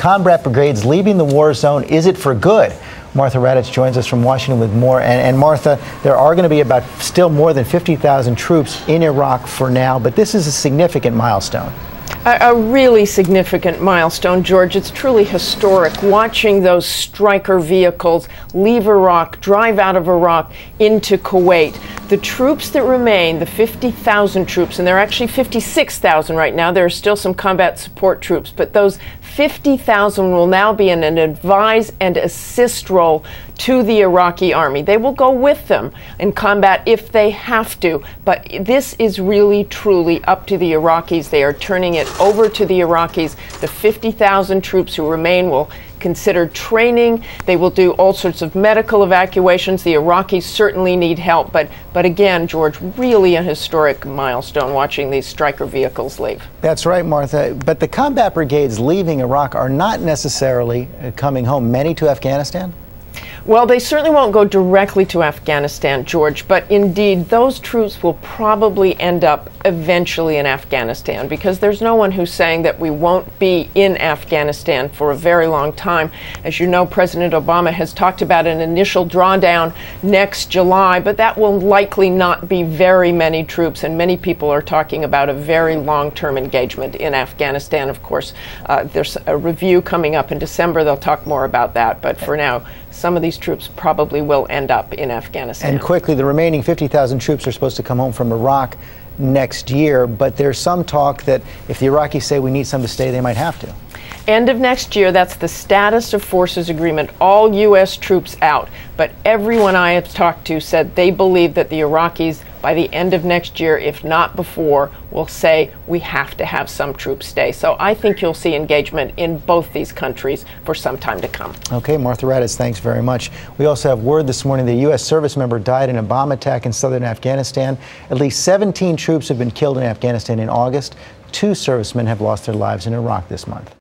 Combat brigades leaving the war zone. Is it for good? Martha Raddatz joins us from Washington with more. And Martha, there are going to be about still more than 50,000 troops in Iraq for now, but this is a significant milestone. A really significant milestone, George. It's truly historic watching those Stryker vehicles leave Iraq, drive out of Iraq into Kuwait. The troops that remain, the 50,000 troops, and there are actually 56,000 right now. There are still some combat support troops, but those 50,000 will now be in an advise and assist role to the Iraqi army. They will go with them in combat if they have to, but this is really truly up to the Iraqis. They are turning it over to the Iraqis. The 50,000 troops who remain will consider training. They will do all sorts of medical evacuations. The Iraqis certainly need help, but again, George, really a historic milestone watching these Stryker vehicles leave. That's right, Martha. But the combat brigades leaving Iraq are not necessarily coming home. Many to Afghanistan? Well, they certainly won't go directly to Afghanistan, George, but indeed those troops will probably end up eventually in Afghanistan, because there's no one who's saying that we won't be in Afghanistan for a very long time. As you know, President Obama has talked about an initial drawdown next July, but that will likely not be very many troops, and many people are talking about a very long-term engagement in Afghanistan. Of course, there's a review coming up in December. They'll talk more about that, but for now, some of these troops probably will end up in Afghanistan. And quickly, the remaining 50,000 troops are supposed to come home from Iraq next year, but there's some talk that if the Iraqis say we need some to stay, they might have to. End of next year, that's the status of forces agreement, all U.S. troops out. But everyone I have talked to said they believe that the Iraqis, by the end of next year, if not before, will say we have to have some troops stay. So I think you'll see engagement in both these countries for some time to come. Okay, Martha Raddatz, thanks very much. We also have word this morning that a U.S. service member died in a bomb attack in southern Afghanistan. At least 17 troops have been killed in Afghanistan in August. 2 servicemen have lost their lives in Iraq this month.